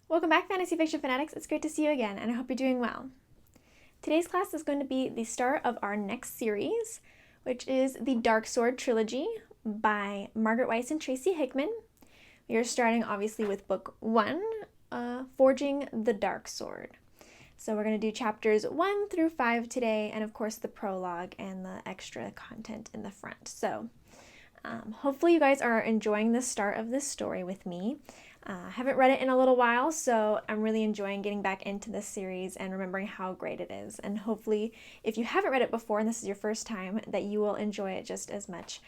Welcome back, Fantasy Fiction Fanatics. It's great to see you again, and I hope you're doing well. Today's class is going to be the start of our next series, which is the Darksword Trilogy by Margaret Weis and Tracy Hickman. We are starting, obviously, with Book 1, Forging the Darksword. So we're going to do chapters 1 through 5 today, and of course the prologue and the extra content in the front. So hopefully you guys are enjoying the start of this story with me. I haven't read it in a little while, so I'm really enjoying getting back into this series and remembering how great it is. And hopefully, if you haven't read it before and this is your first time, that you will enjoy it just as much,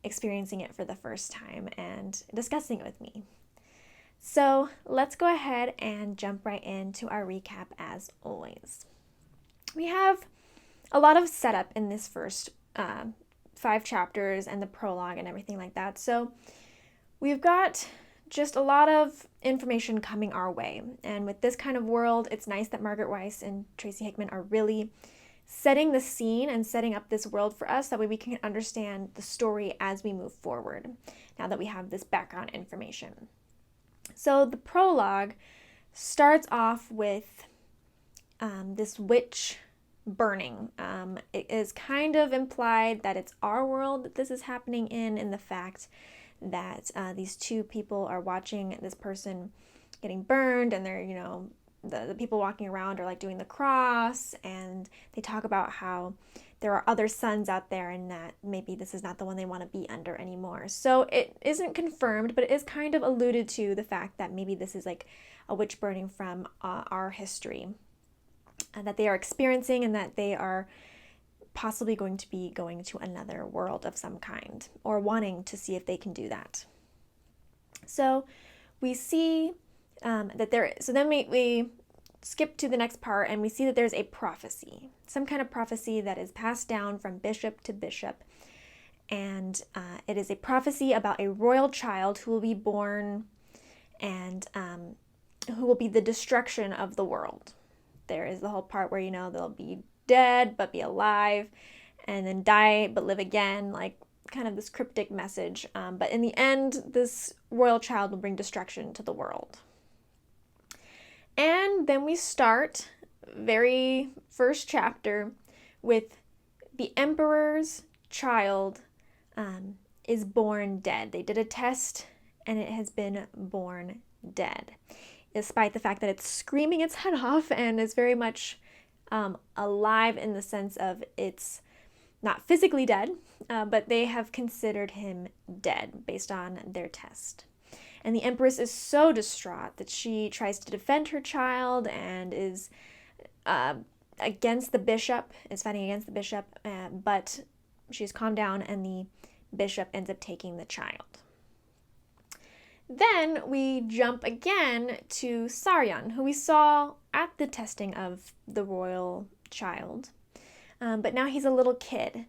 experiencing it for the first time and discussing it with me. So let's go ahead and jump right into our recap as always. We have a lot of setup in this first 5 chapters and the prologue and everything like that. So we've got just a lot of information coming our way. And with this kind of world, it's nice that Margaret Weis and Tracy Hickman are really setting the scene and setting up this world for us. That way we can understand the story as we move forward, now that we have this background information. So the prologue starts off with this witch burning. It is kind of implied that it's our world that this is happening in the fact that these two people are watching this person getting burned, and they're, the people walking around are like doing the cross, and they talk about how there are other suns out there and that maybe this is not the one they want to be under anymore. So it isn't confirmed, but it is kind of alluded to the fact that maybe this is like a witch burning from our history that they are experiencing, and that they are possibly going to be going to another world of some kind, or wanting to see if they can do that. So we see then we skip to the next part, and we see that there's a prophecy, some kind of prophecy that is passed down from bishop to bishop. And it is a prophecy about a royal child who will be born and who will be the destruction of the world. There is the whole part where, they'll be dead but be alive, and then die but live again, like kind of this cryptic message. But in the end, this royal child will bring destruction to the world. And then we start, very first chapter, with the emperor's child is born dead. They did a test and it has been born dead, despite the fact that it's screaming its head off and is very much alive in the sense of it's not physically dead, but they have considered him dead based on their test. And the Empress is so distraught that she tries to defend her child and is against the bishop, is fighting against the bishop, but she's calmed down, and the bishop ends up taking the child. Then we jump again to Saryon, who we saw at the testing of the royal child. But now he's a little kid,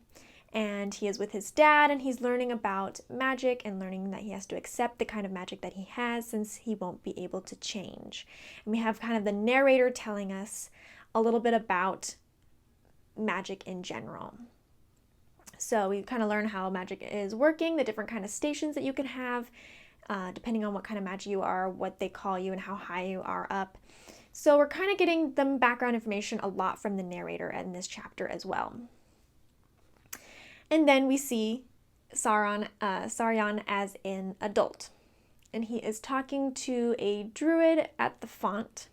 and he is with his dad, and he's learning about magic and learning that he has to accept the kind of magic that he has, since he won't be able to change. And we have kind of the narrator telling us a little bit about magic in general. So we kind of learn how magic is working, the different kind of stations that you can have, depending on what kind of magic you are, what they call you, and how high you are up. So we're kind of getting the background information a lot from the narrator in this chapter as well. And then we see Saryon as an adult. And he is talking to a druid at the font.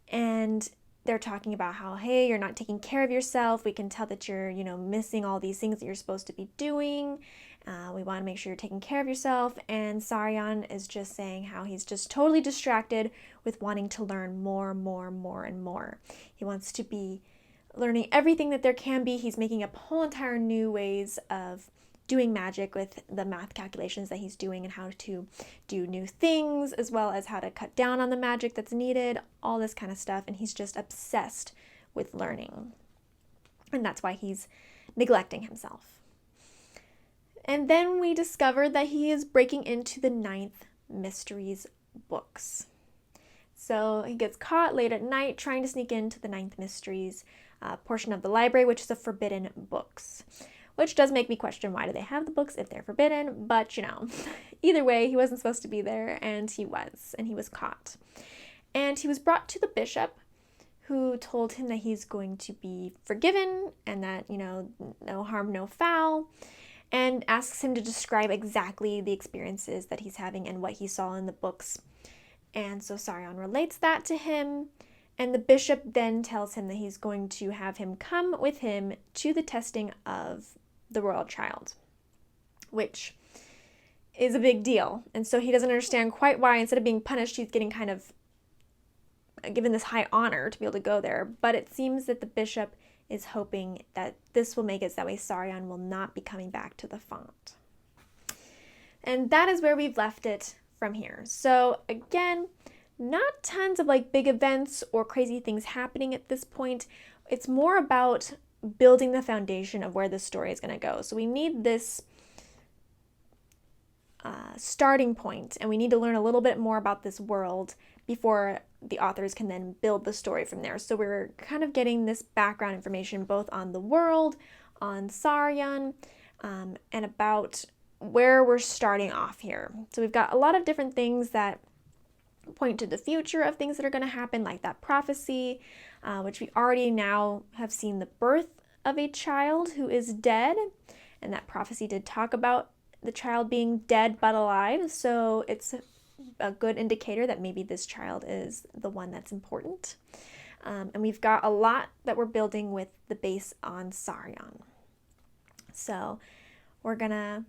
And they're talking about how, hey, you're not taking care of yourself. We can tell that you're, missing all these things that you're supposed to be doing. We want to make sure you're taking care of yourself. And Saryon is just saying how he's just totally distracted with wanting to learn more, and more. He wants to be learning everything that there can be. He's making up whole entire new ways of doing magic with the math calculations that he's doing, and how to do new things, as well as how to cut down on the magic that's needed, all this kind of stuff. And he's just obsessed with learning. And that's why he's neglecting himself. And then we discover that he is breaking into the 9th Mysteries books. So he gets caught late at night trying to sneak into the 9th Mysteries portion of the library, which is the forbidden books. which does make me question why do they have the books if they're forbidden, but either way, he wasn't supposed to be there, and he was caught. And he was brought to the bishop, who told him that he's going to be forgiven and that, no harm, no foul, and asks him to describe exactly the experiences that he's having and what he saw in the books. And so Saryon relates that to him, and the bishop then tells him that he's going to have him come with him to the testing of the royal child, which is a big deal. And so he doesn't understand quite why, instead of being punished, he's getting kind of given this high honor to be able to go there. But it seems that the bishop is hoping that this will make it so that way Saryon will not be coming back to the font. And that is where we've left it from here. So again, not tons of big events or crazy things happening at this point. It's more about building the foundation of where the story is going to go. So we need this starting point, and we need to learn a little bit more about this world before the authors can then build the story from there. So we're kind of getting this background information both on the world, on Saryon, and about where we're starting off here. So we've got a lot of different things that point to the future of things that are going to happen, like that prophecy, which we already now have seen the birth of a child who is dead, and that prophecy did talk about the child being dead but alive, so it's a good indicator that maybe this child is the one that's important. And we've got a lot that we're building with the base on Saryon. So we're gonna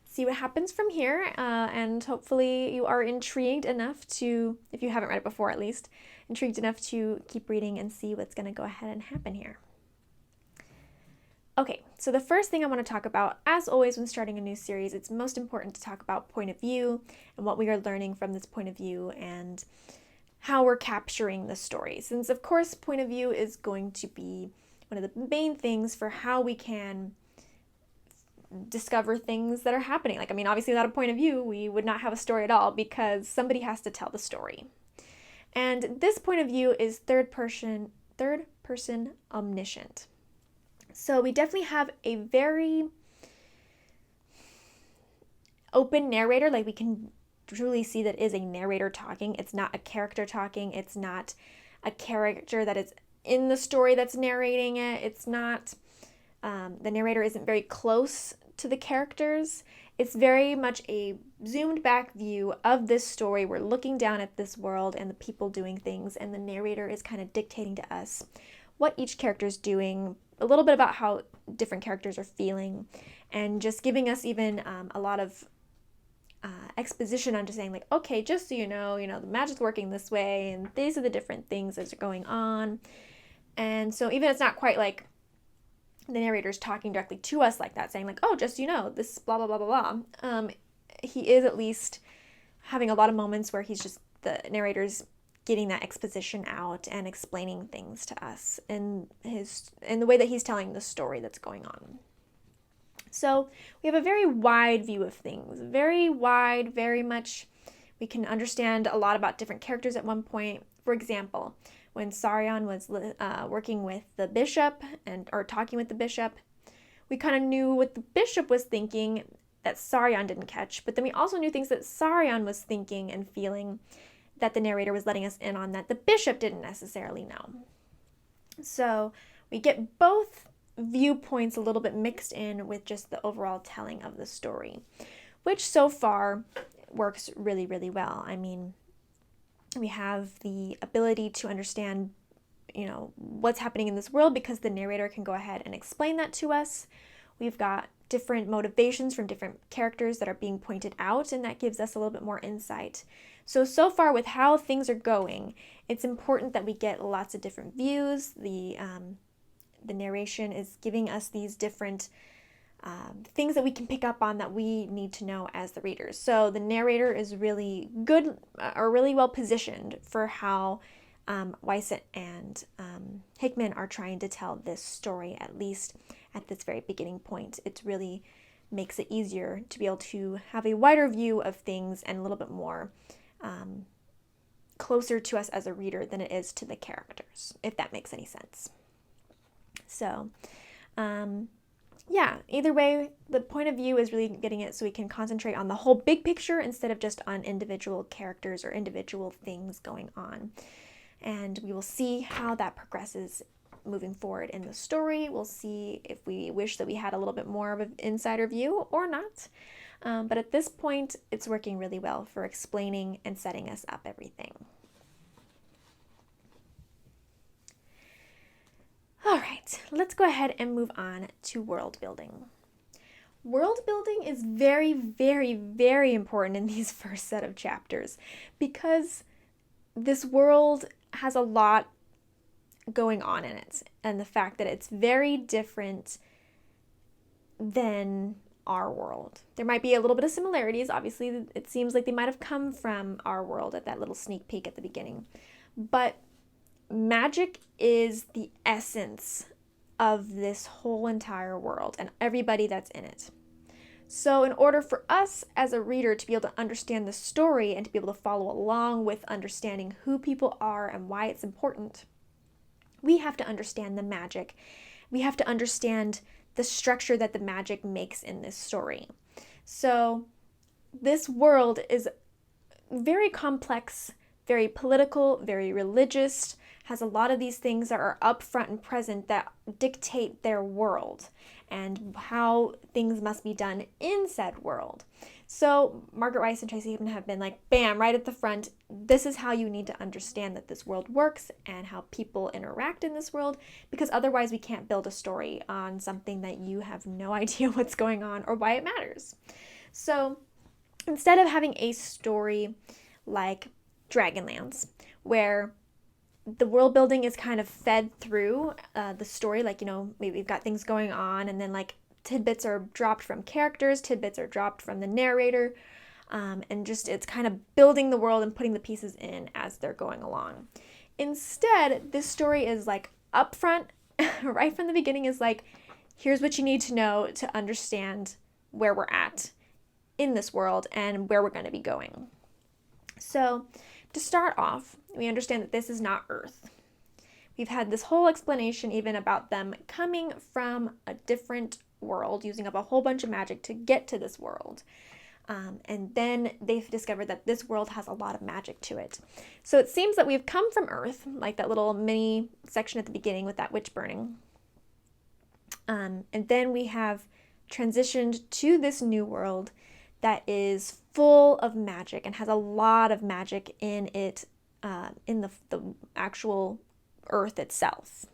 see what happens from here, and hopefully you are intrigued enough to, if you haven't read it before at least, intrigued enough to keep reading and see what's gonna go ahead and happen here. Okay, so the first thing I want to talk about, as always when starting a new series, it's most important to talk about point of view and what we are learning from this point of view and how we're capturing the story. Since, of course, point of view is going to be one of the main things for how we can discover things that are happening. Obviously without a point of view, we would not have a story at all because somebody has to tell the story. And this point of view is third person omniscient. So we definitely have a very open narrator, we can truly see that is a narrator talking. It's not a character talking. It's not a character that is in the story that's narrating it. It's not, the narrator isn't very close to the characters. It's very much a zoomed back view of this story. We're looking down at this world and the people doing things, and the narrator is kind of dictating to us what each character is doing, a little bit about how different characters are feeling, and just giving us even a lot of exposition on just saying okay, just so you know, the magic's working this way, and these are the different things that are going on. And so even it's not quite like the narrator's talking directly to us like that, saying oh, just so you know, this blah, blah, blah, blah, blah. He is at least having a lot of moments where he's just, the narrator's getting that exposition out and explaining things to us in the way that he's telling the story that's going on. So we have a very wide view of things, very wide, very much, we can understand a lot about different characters at one point. For example, when Saryon was working with the bishop or talking with the bishop, we kind of knew what the bishop was thinking that Saryon didn't catch, but then we also knew things that Saryon was thinking and feeling that the narrator was letting us in on that the bishop didn't necessarily know. So we get both viewpoints a little bit mixed in with just the overall telling of the story, which so far works really, really well. We have the ability to understand, what's happening in this world because the narrator can go ahead and explain that to us. We've got different motivations from different characters that are being pointed out, and that gives us a little bit more insight. So far with how things are going, it's important that we get lots of different views. The narration is giving us these different things that we can pick up on that we need to know as the readers. So the narrator is really good, or really well positioned for how Weis and Hickman are trying to tell this story, at least at this very beginning point. It really makes it easier to be able to have a wider view of things and a little bit more closer to us as a reader than it is to the characters, if that makes any sense. So yeah, either way, the point of view is really getting it so we can concentrate on the whole big picture instead of just on individual characters or individual things going on. And we will see how that progresses moving forward in the story. We'll see if we wish that we had a little bit more of an insider view or not. But at this point, it's working really well for explaining and setting us up everything. All right, let's go ahead and move on to world building. World building is very, very, very important in these first set of chapters because this world has a lot going on in it, and the fact that it's very different than our world. There might be a little bit of similarities. Obviously, it seems like they might have come from our world at that little sneak peek at the beginning. But magic is the essence of this whole entire world and everybody that's in it. So in order for us as a reader to be able to understand the story and to be able to follow along with understanding who people are and why it's important, we have to understand the magic. We have to understand the structure that the magic makes in this story. So this world is very complex, very political, very religious, has a lot of these things that are up front and present that dictate their world and how things must be done in said world. So Margaret Weis and Tracy Hickman have been like, bam, right at the front, this is how you need to understand that this world works and how people interact in this world, because otherwise we can't build a story on something that you have no idea what's going on or why it matters. So instead of having a story like Dragonlance, where the world building is kind of fed through the story, like, maybe we've got things going on and then like tidbits are dropped from characters, tidbits are dropped from the narrator, and just it's kind of building the world and putting the pieces in as they're going along. Instead, this story is like upfront, right from the beginning, is like, here's what you need to know to understand where we're at in this world and where we're going to be going. So to start off, we understand that this is not Earth. We've had this whole explanation even about them coming from a different world, using up a whole bunch of magic to get to this world. And then they've discovered that this world has a lot of magic to it. So it seems that we've come from Earth, like that little mini section at the beginning with that witch burning. And then we have transitioned to this new world that is full of magic and has a lot of magic in it, in the actual Earth itself.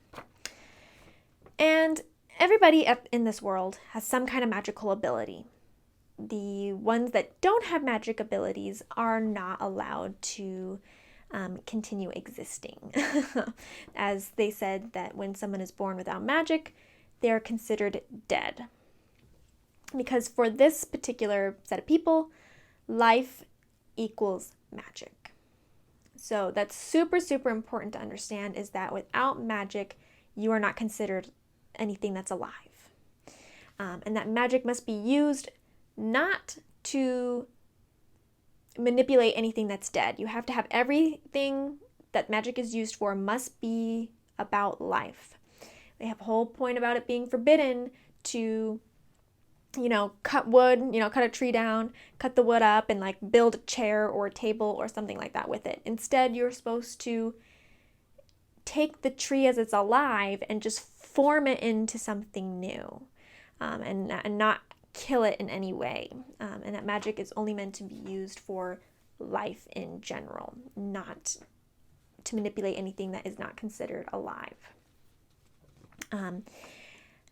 And everybody in this world has some kind of magical ability. The ones that don't have magic abilities are not allowed to continue existing. As they said that when someone is born without magic, they're considered dead. Because for this particular set of people, life equals magic. So that's super, super important to understand, is that without magic, you are not considered anything that's alive. And that magic must be used not to manipulate anything that's dead. You have to have everything that magic is used for must be about life. They have a whole point about it being forbidden to, cut wood, cut a tree down, cut the wood up and like build a chair or a table or something like that with it. Instead, you're supposed to take the tree as it's alive and just form it into something new, and not kill it in any way. And that magic is only meant to be used for life in general, not to manipulate anything that is not considered alive.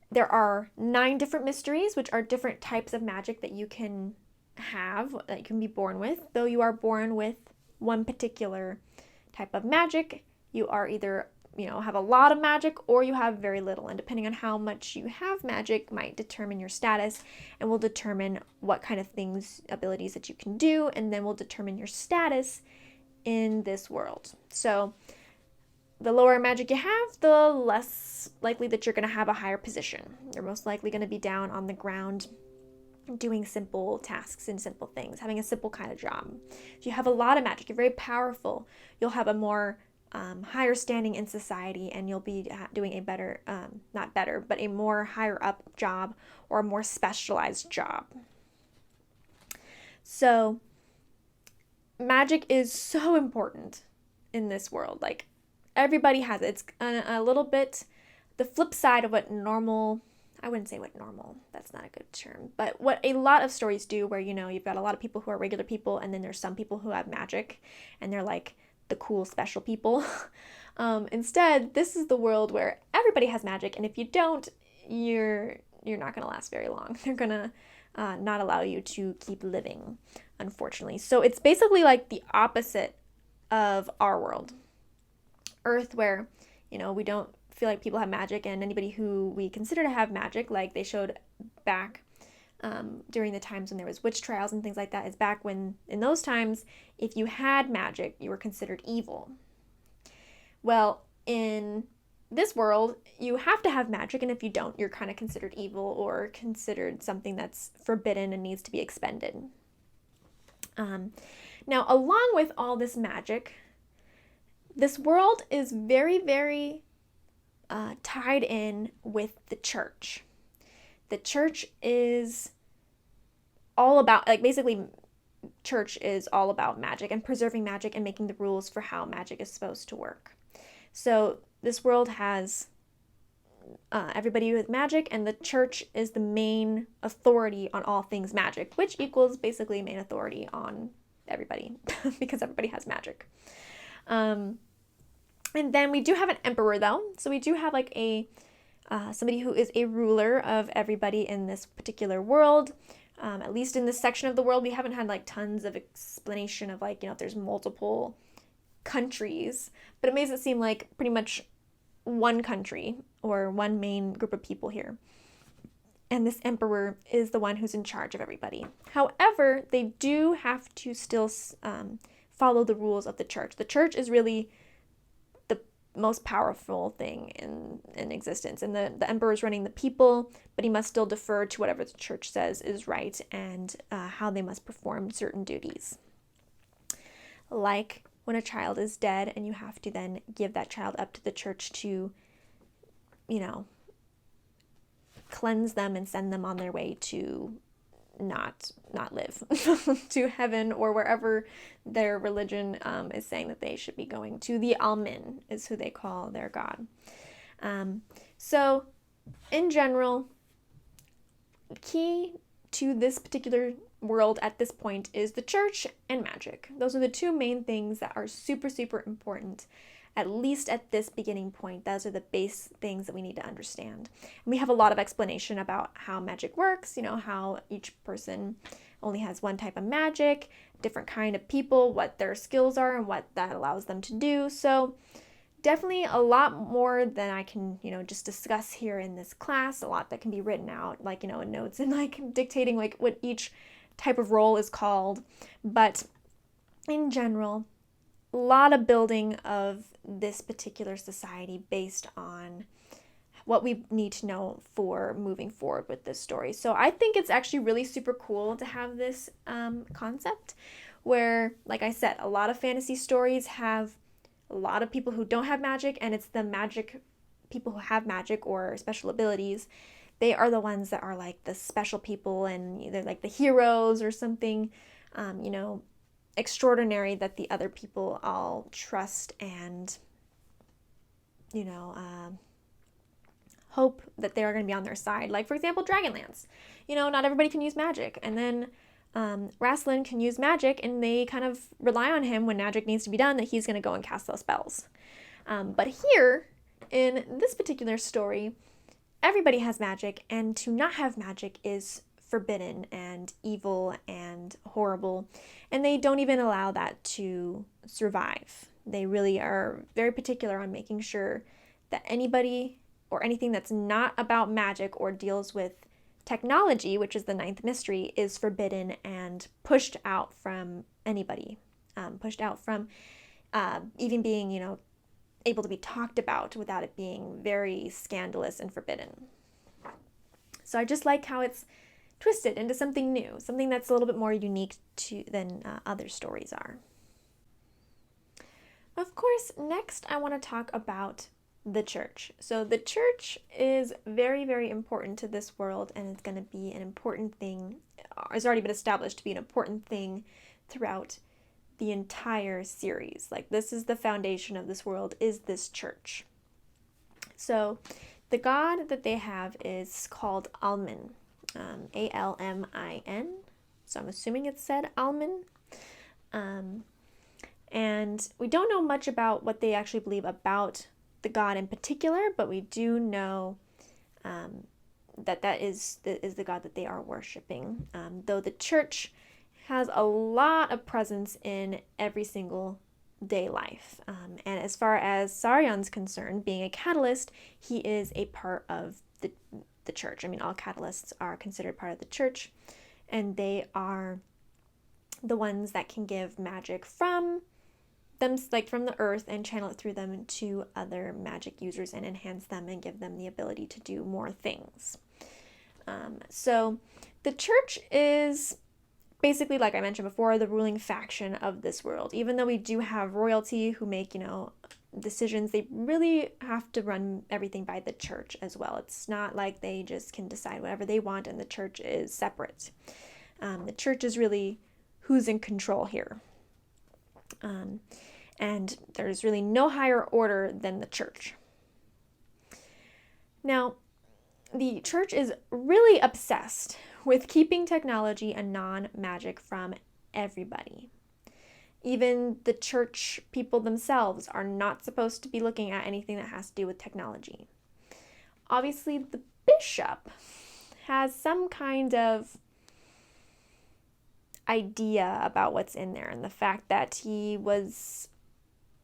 There are 9 different mysteries, which are different types of magic that you can have, that you can be born with. Though you are born with one particular type of magic, you are either, have a lot of magic or you have very little. And depending on how much you have magic might determine your status and will determine what kind of things, abilities that you can do, and then will determine your status in this world. So the lower magic you have, the less likely that you're going to have a higher position. You're most likely going to be down on the ground doing simple tasks and simple things, having a simple kind of job. If you have a lot of magic, you're very powerful, you'll have a more higher standing in society, and you'll be doing a better, not better, but a more higher up job or a more specialized job. So magic is so important in this world. Like, everybody has it. It's a little bit the flip side of what normal, I wouldn't say what normal, that's not a good term, but what a lot of stories do, where, you've got a lot of people who are regular people, and then there's some people who have magic, and they're like the cool special people. Instead, this is the world where everybody has magic, and if you don't, you're not going to last very long. They're going to not allow you to keep living, unfortunately. So it's basically like the opposite of our world, Earth, where, we don't feel like people have magic, and anybody who we consider to have magic, like they showed back during the times when there was witch trials and things like that, is back when, in those times, if you had magic, you were considered evil. Well, in this world, you have to have magic, and if you don't, you're kind of considered evil or considered something that's forbidden and needs to be expended. Now, along with all this magic, this world is very, very tied in with the church. The church is all about, basically, church is all about magic and preserving magic and making the rules for how magic is supposed to work. So this world has everybody with magic, and the church is the main authority on all things magic, which equals basically main authority on everybody because everybody has magic. And then we do have an emperor, though. So we do have somebody who is a ruler of everybody in this particular world. At least in this section of the world, we haven't had tons of explanation of if there's multiple countries, but it makes it seem like pretty much one country or one main group of people here. And this emperor is the one who's in charge of everybody. However, they do have to still follow the rules of the church. The church is really the most powerful thing in existence. And the emperor is running the people, but he must still defer to whatever the church says is right and how they must perform certain duties. Like when a child is dead and you have to then give that child up to the church to, cleanse them and send them on their way to not live, to heaven or wherever their religion is saying that they should be going to. The Almin is who they call their god. So in general, key to this particular world at this point is the church and magic. Those are the two main things that are super, super important, at least at this beginning point. Those are the base things that we need to understand. And we have a lot of explanation about how magic works, how each person only has one type of magic, different kind of people, what their skills are, and what that allows them to do. So definitely a lot more than I can, just discuss here in this class, a lot that can be written out, in notes and dictating what each type of role is called. But in general, a lot of building of this particular society based on what we need to know for moving forward with this story. So I think it's actually really super cool to have this concept where, like I said, a lot of fantasy stories have a lot of people who don't have magic, and it's the magic people who have magic or special abilities. They are the ones that are the special people, and they're the heroes or something, extraordinary that the other people all trust and, hope that they are going to be on their side. Like, for example, Dragonlance. Not everybody can use magic. And then Rasslin can use magic, and they kind of rely on him when magic needs to be done, that he's going to go and cast those spells. But here, in this particular story, everybody has magic, and to not have magic is forbidden and evil and horrible, and they don't even allow that to survive. They really are very particular on making sure that anybody or anything that's not about magic or deals with technology, which is the ninth mystery, is forbidden and pushed out from anybody, pushed out from even being, able to be talked about without it being very scandalous and forbidden. So I just like how it's twisted into something new, something that's a little bit more unique than other stories are. Of course, next I want to talk about the church. So the church is very, very important to this world, and it's going to be an important thing. It's already been established to be an important thing throughout the entire series. Like, this is the foundation of this world, is this church. So the god that they have is called Almin, Almin. So I'm assuming it's said Almin. And we don't know much about what they actually believe about the god in particular, but we do know that is the god that they are worshiping. Though the church has a lot of presence in every single day life. And as far as Saryon's concerned, being a catalyst, he is a part of the church. I mean, all catalysts are considered part of the church, and they are the ones that can give magic from them, like from the earth, and channel it through them to other magic users and enhance them and give them the ability to do more things. So the church is basically, like I mentioned before, the ruling faction of this world. Even though we do have royalty who make, decisions, they really have to run everything by the church as well. It's not like they just can decide whatever they want and the church is separate. The church is really who's in control here. And there's really no higher order than the church. Now, the church is really obsessed with keeping technology and non-magic from everybody. Even the church people themselves are not supposed to be looking at anything that has to do with technology. Obviously, the bishop has some kind of idea about what's in there, and the fact that he was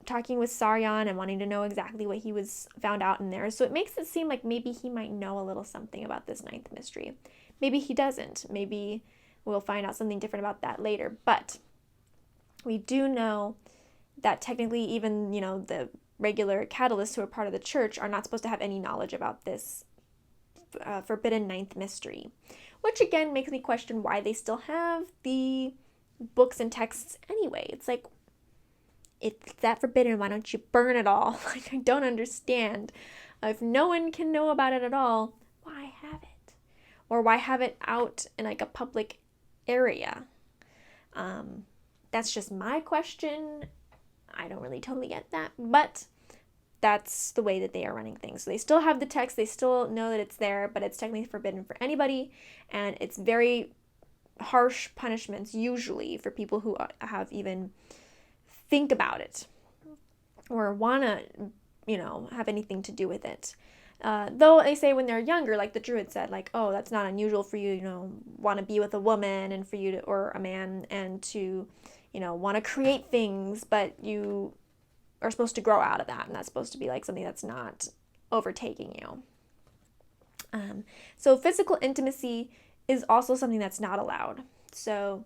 talking with Saryon and wanting to know exactly what he was found out in there. So it makes it seem like maybe he might know a little something about this ninth mystery. Maybe he doesn't. Maybe we'll find out something different about that later. But we do know that technically even, the regular catalysts who are part of the church are not supposed to have any knowledge about this forbidden ninth mystery. Which again makes me question why they still have the books and texts anyway. It's like, if it's that forbidden, why don't you burn it all? Like, I don't understand. If no one can know about it at all, why have it? Or why have it out in like a public area? That's just my question. I don't really totally get that, but that's the way that they are running things. So they still have the text, they still know that it's there, but it's technically forbidden for anybody, and it's very harsh punishments usually for people who have even think about it or want to, have anything to do with it. Though they say when they're younger, like the druid said, like, oh, that's not unusual for you, want to be with a woman and for you to, or a man, and to, want to create things, but you are supposed to grow out of that, and that's supposed to be like something that's not overtaking you. So physical intimacy is also something that's not allowed. So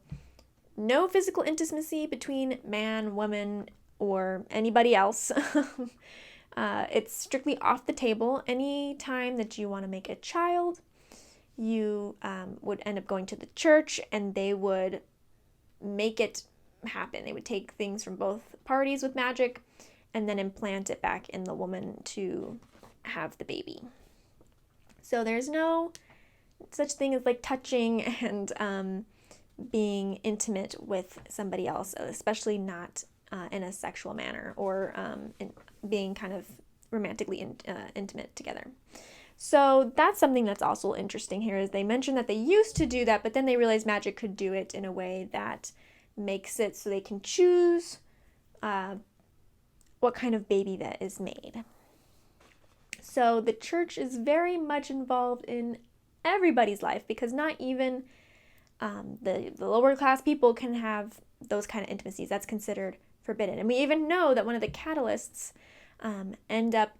no physical intimacy between man, woman, or anybody else. It's strictly off the table. Any time that you want to make a child, you would end up going to the church, and they would make it happen. They would take things from both parties with magic and then implant it back in the woman to have the baby. So there's no such thing as like touching and being intimate with somebody else, especially not in a sexual manner or being kind of romantically intimate together. So that's something that's also interesting here, is they mentioned that they used to do that, but then they realized magic could do it in a way that makes it so they can choose what kind of baby that is made. So the church is very much involved in everybody's life, because not even the lower class people can have those kind of intimacies. That's considered forbidden. And we even know that one of the catalysts end up,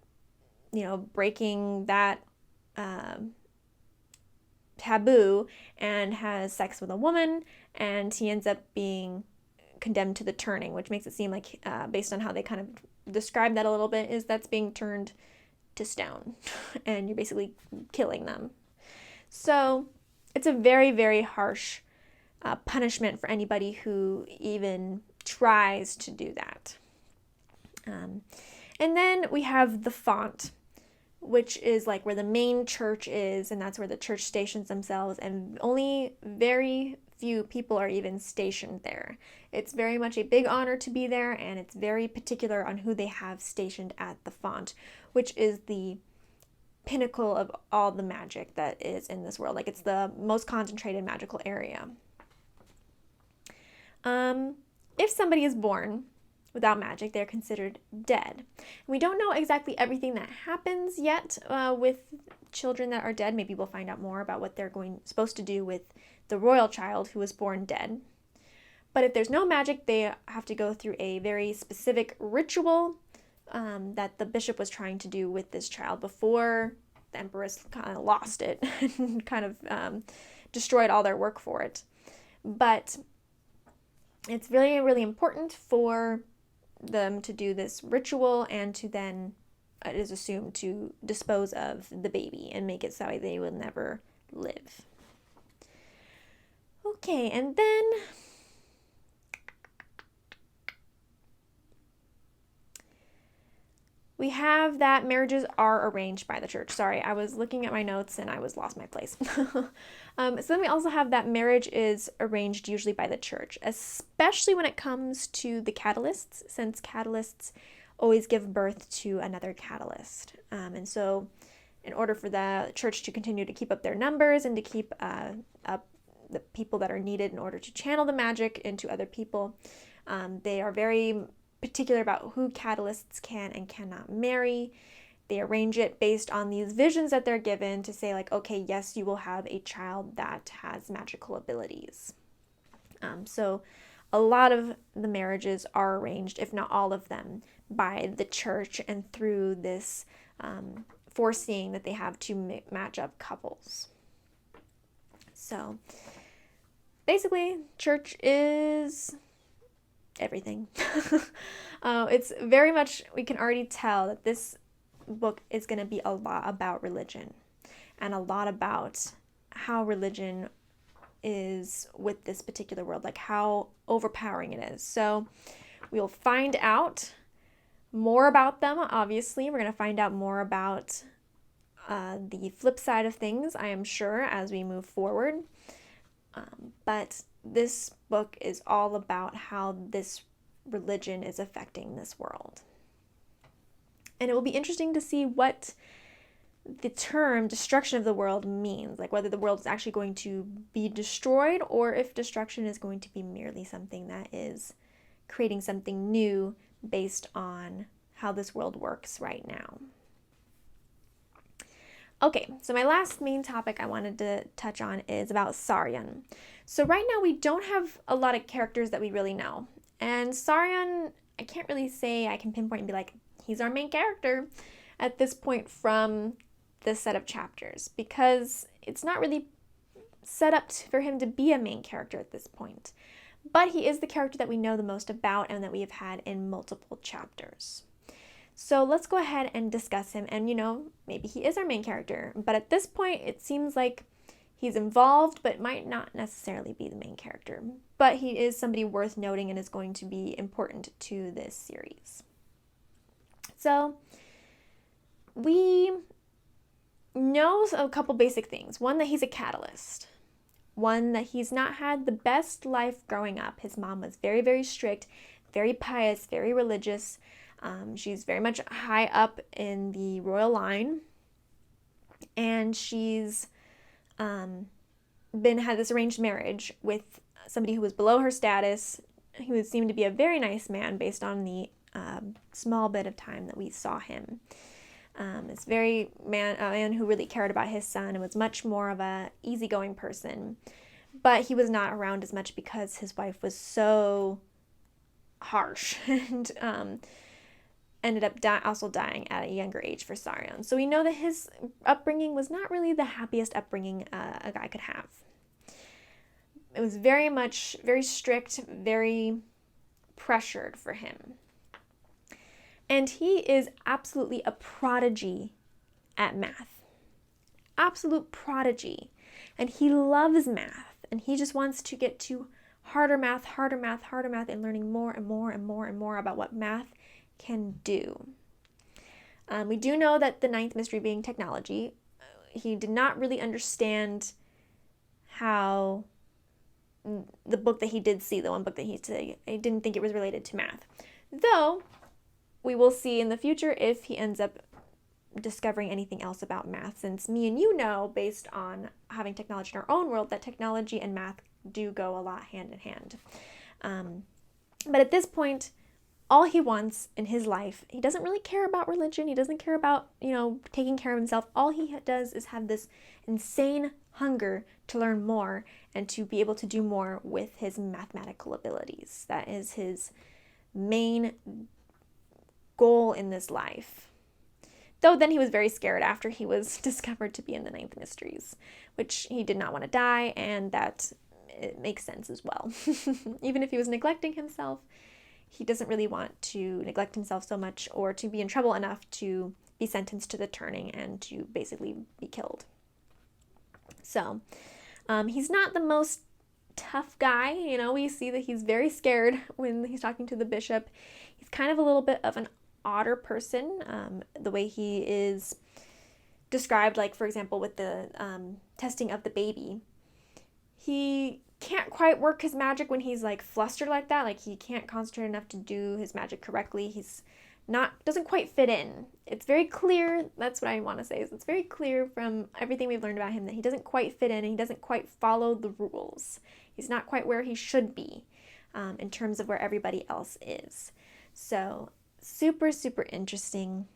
breaking that taboo and has sex with a woman, and he ends up being condemned to the turning, which makes it seem like, based on how they kind of describe that a little bit, is that's being turned to stone and you're basically killing them. So it's a very, very harsh punishment for anybody who even tries to do that. And then we have the font, which is like where the main church is, and that's where the church stations themselves, and only very few people are even stationed there. It's very much a big honor to be there, and it's very particular on who they have stationed at the font, which is the pinnacle of all the magic that is in this world. Like, it's the most concentrated magical area. If somebody is born without magic, they're considered dead. We don't know exactly everything that happens yet with children that are dead. Maybe we'll find out more about what they're supposed to do with the royal child who was born dead. But if there's no magic, they have to go through a very specific ritual that the bishop was trying to do with this child before the empress kind of lost it and kind of destroyed all their work for it. But it's really, really important for them to do this ritual and to then, it is assumed, to dispose of the baby and make it so they will never live. Okay, and then we have that marriages are arranged by the church. Sorry, I was looking at my notes and I was lost my place. So then we also have that marriage is arranged usually by the church, especially when it comes to the catalysts, since catalysts always give birth to another catalyst. And so in order for the church to continue to keep up their numbers and to keep up the people that are needed in order to channel the magic into other people, they are very particular about who catalysts can and cannot marry. They arrange it based on these visions that they're given to say, like, okay, yes, you will have a child that has magical abilities. So a lot of the marriages are arranged, if not all of them, by the church and through this foreseeing that they have to match up couples. So basically, church is everything. It's very much, we can already tell that this book is going to be a lot about religion and a lot about how religion is with this particular world, like how overpowering it is. So we'll find out more about them. Obviously, we're going to find out more about the flip side of things, I am sure, as we move forward. But this book is all about how this religion is affecting this world. And it will be interesting to see what the term destruction of the world means, like whether the world is actually going to be destroyed or if destruction is going to be merely something that is creating something new based on how this world works right now. Okay, so my last main topic I wanted to touch on is about Saryon. So right now we don't have a lot of characters that we really know. And Saryon, I can't really say I can pinpoint and be like, he's our main character at this point from this set of chapters, because it's not really set up for him to be a main character at this point. But he is the character that we know the most about and that we have had in multiple chapters. So let's go ahead and discuss him, and maybe he is our main character, but at this point it seems like he's involved but might not necessarily be the main character. But he is somebody worth noting and is going to be important to this series. So we know a couple basic things. One, that he's a catalyst. One, that he's not had the best life growing up. His mom was very, very strict, very pious, very religious. She's very much high up in the royal line, and she's had this arranged marriage with somebody who was below her status, who seemed to be a very nice man based on the small bit of time that we saw him. It's a man who really cared about his son and was much more of a easygoing person, but he was not around as much because his wife was so harsh and ended up also dying at a younger age for Saryon. So we know that his upbringing was not really the happiest upbringing a guy could have. It was very much, very strict, very pressured for him. And he is absolutely a prodigy at math. Absolute prodigy. And he loves math. And he just wants to get to harder math, and learning more and more and more and more about what math can do. We do know that the ninth mystery being technology, he did not really understand how the book that he did see, the one book that he didn't think it was related to math. Though, we will see in the future if he ends up discovering anything else about math, since me and you know, based on having technology in our own world, that technology and math do go a lot hand in hand. But at this point, all he wants in his life, he doesn't really care about religion. He doesn't care about, taking care of himself. All he does is have this insane hunger to learn more and to be able to do more with his mathematical abilities. That is his main goal in this life. Though then he was very scared after he was discovered to be in the ninth mysteries, which he did not want to die, and that it makes sense as well. Even if he was neglecting himself, he doesn't really want to neglect himself so much or to be in trouble enough to be sentenced to the turning and to basically be killed. So, he's not the most tough guy. We see that he's very scared when he's talking to the bishop. He's kind of a little bit of an odder person, the way he is described, like, for example, with the testing of the baby. He can't quite work his magic when he's like flustered like that. Like, he can't concentrate enough to do his magic correctly. He's doesn't quite fit in. It's very clear, that's what I want to say, is it's very clear from everything we've learned about him that he doesn't quite fit in and he doesn't quite follow the rules. He's not quite where he should be in terms of where everybody else is. So super, super interesting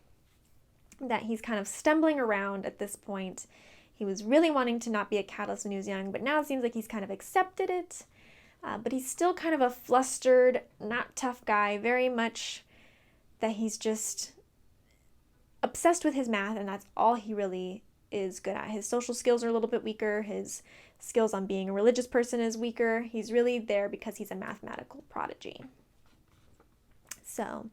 that he's kind of stumbling around at this point. He was really wanting to not be a catalyst when he was young, but now it seems like he's kind of accepted it. But he's still kind of a flustered, not tough guy, very much that he's just obsessed with his math, and that's all he really is good at. His social skills are a little bit weaker. His skills on being a religious person is weaker. He's really there because he's a mathematical prodigy. So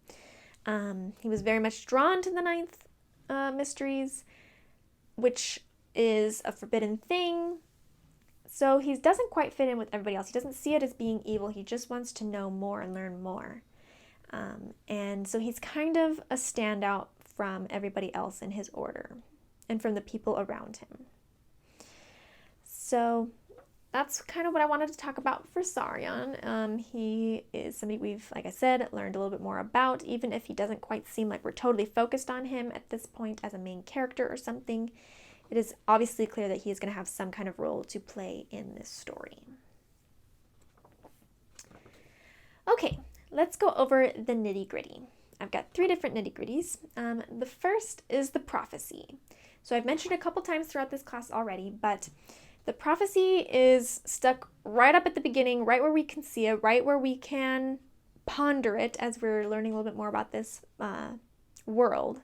he was very much drawn to the ninth mysteries, which is a forbidden thing. So he doesn't quite fit in with everybody else. He doesn't see it as being evil. He just wants to know more and learn more. And so he's kind of a standout from everybody else in his order and from the people around him. So that's kind of what I wanted to talk about for Saryon. He is somebody we've, like I said, learned a little bit more about, even if he doesn't quite seem like we're totally focused on him at this point as a main character or something. It is obviously clear that he is going to have some kind of role to play in this story. Okay, let's go over the nitty-gritty. I've got 3 different nitty-gritties. The first is the prophecy. So I've mentioned a couple times throughout this class already, but the prophecy is stuck right up at the beginning, right where we can see it, right where we can ponder it as we're learning a little bit more about this world.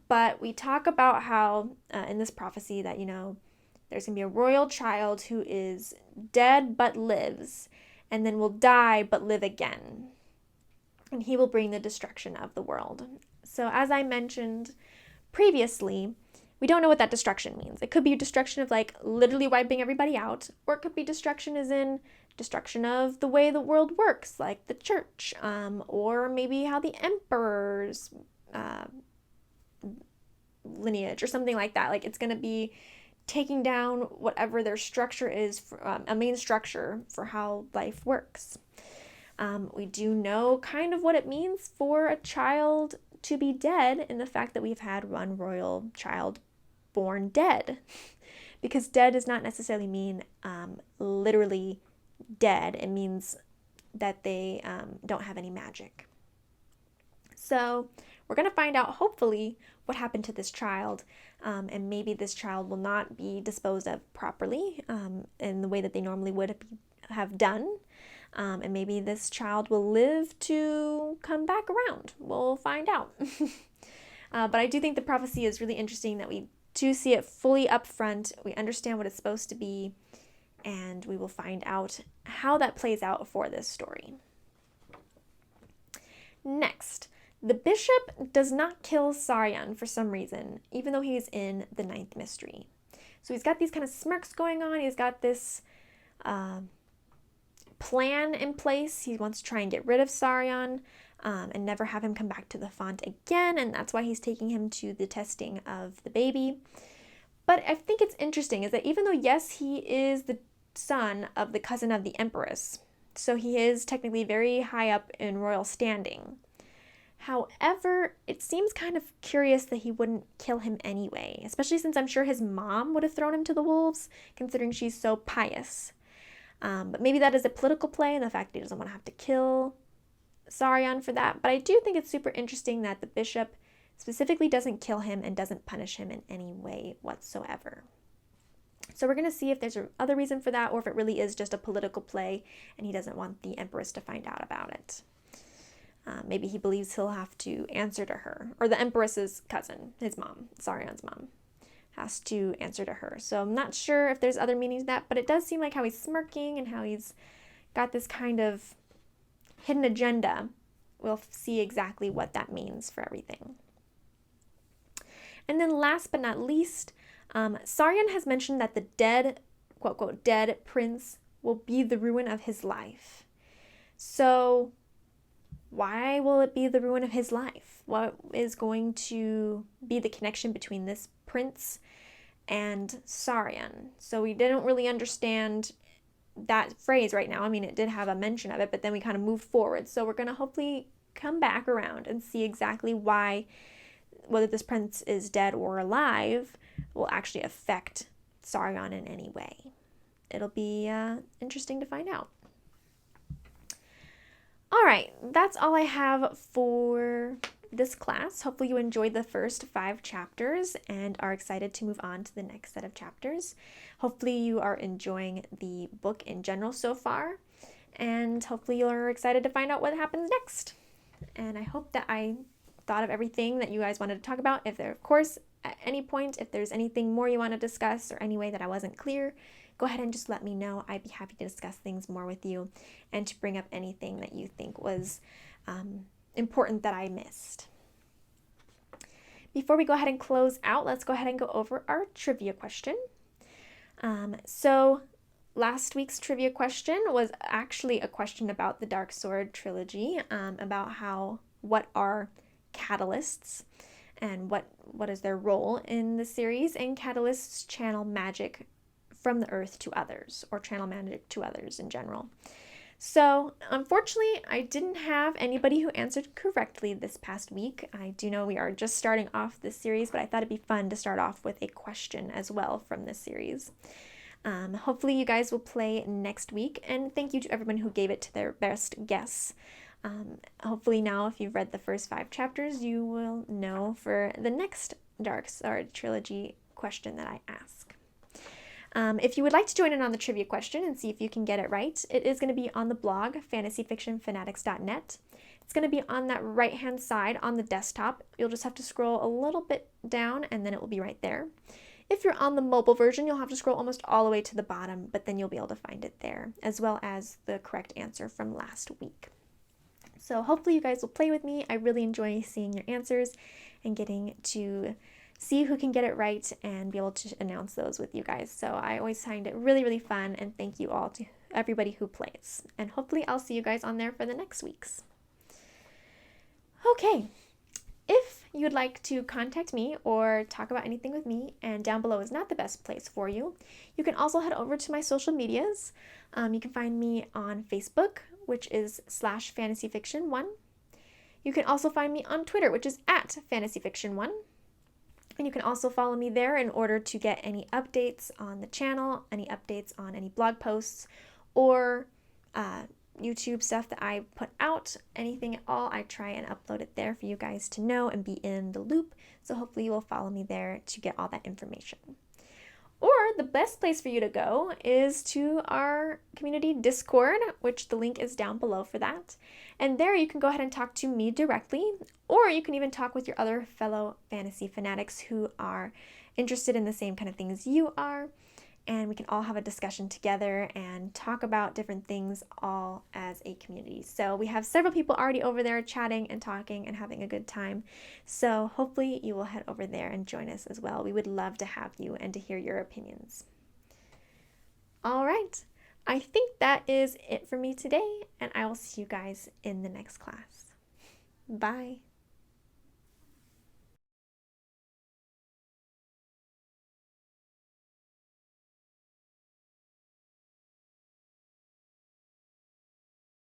But we talk about how in this prophecy that, there's going to be a royal child who is dead but lives, and then will die but live again. And he will bring the destruction of the world. So as I mentioned previously, we don't know what that destruction means. It could be destruction of like literally wiping everybody out, or it could be destruction as in destruction of the way the world works, like the church, or maybe how the emperor's lineage or something like that. Like, it's going to be taking down whatever their structure is, a main structure for how life works. We do know kind of what it means for a child to be dead in the fact that we've had one royal child born dead. Because dead does not necessarily mean literally dead. It means that they don't have any magic. So we're going to find out, hopefully, what happened to this child, and maybe this child will not be disposed of properly in the way that they normally would have done, and maybe this child will live to come back around. We'll find out. But I do think the prophecy is really interesting, that we do see it fully up front, we understand what it's supposed to be, and we will find out how that plays out for this story. Next, the bishop does not kill Saryon for some reason, even though he's in the ninth mystery. So he's got these kind of smirks going on. He's got this plan in place. He wants to try and get rid of Saryon. and never have him come back to the font again, and that's why he's taking him to the testing of the baby. But I think it's interesting is that even though, yes, he is the son of the cousin of the Empress, so he is technically very high up in royal standing. However, it seems kind of curious that he wouldn't kill him anyway, especially since I'm sure his mom would have thrown him to the wolves, considering she's so pious. But maybe that is a political play, and the fact that he doesn't want to have to kill Saryon for that. But I do think it's super interesting that the bishop specifically doesn't kill him and doesn't punish him in any way whatsoever. So we're going to see if there's another reason for that, or if it really is just a political play and he doesn't want the Empress to find out about it. Maybe he believes he'll have to answer to her, or the Empress's cousin, his mom, Saryon's mom, has to answer to her. So I'm not sure if there's other meanings to that, but it does seem like how he's smirking and how he's got this kind of hidden agenda. We'll see exactly what that means for everything. And then last but not least, Saryon has mentioned that the dead, quote, quote, dead prince will be the ruin of his life. So why will it be the ruin of his life? What is going to be the connection between this prince and Saryon? So we didn't really understand that phrase right now. I mean, it did have a mention of it, but then we kind of moved forward. So we're going to hopefully come back around and see exactly why, whether this prince is dead or alive, will actually affect Saryon in any way. It'll be interesting to find out. All right, that's all I have for this class. Hopefully you enjoyed the first 5 chapters and are excited to move on to the next set of chapters. Hopefully you are enjoying the book in general so far, and hopefully you're excited to find out what happens next. And I hope that I thought of everything that you guys wanted to talk about. If there, of course, at any point, if there's anything more you want to discuss or any way that I wasn't clear, go ahead and just let me know. I'd be happy to discuss things more with you and to bring up anything that you think was important that I missed. Before we go ahead and close out, let's go ahead and go over our trivia question. So last week's trivia question was actually a question about the Darksword Trilogy, about what are catalysts and what is their role in the series, and catalysts channel magic from the earth to others, or channel magic to others in general. So unfortunately, I didn't have anybody who answered correctly this past week. I do know we are just starting off this series, but I thought it'd be fun to start off with a question as well from this series. Hopefully you guys will play next week, and thank you to everyone who gave it to their best guess. Hopefully now, if you've read the first 5 chapters, you will know for the next Darksword Trilogy question that I ask. If you would like to join in on the trivia question and see if you can get it right, it is going to be on the blog, fantasyfictionfanatics.net. It's going to be on that right-hand side on the desktop. You'll just have to scroll a little bit down, and then it will be right there. If you're on the mobile version, you'll have to scroll almost all the way to the bottom, but then you'll be able to find it there, as well as the correct answer from last week. So hopefully you guys will play with me. I really enjoy seeing your answers and getting to see who can get it right and be able to announce those with you guys. So I always find it really, really fun, and thank you all to everybody who plays. And hopefully I'll see you guys on there for the next week's. Okay, if you'd like to contact me or talk about anything with me, and down below is not the best place for you, you can also head over to my social medias. You can find me on Facebook, which is /fantasyfiction1. You can also find me on Twitter, which is @fantasyfiction1. And you can also follow me there in order to get any updates on the channel, any updates on any blog posts, or YouTube stuff that I put out, anything at all. I try and upload it there for you guys to know and be in the loop. So hopefully you will follow me there to get all that information. Or the best place for you to go is to our community Discord, which the link is down below for that. And there you can go ahead and talk to me directly, or you can even talk with your other fellow fantasy fanatics who are interested in the same kind of things you are. And we can all have a discussion together and talk about different things all as a community. So we have several people already over there chatting and talking and having a good time. So hopefully you will head over there and join us as well. We would love to have you and to hear your opinions. All right, I think that is it for me today, and I will see you guys in the next class. Bye!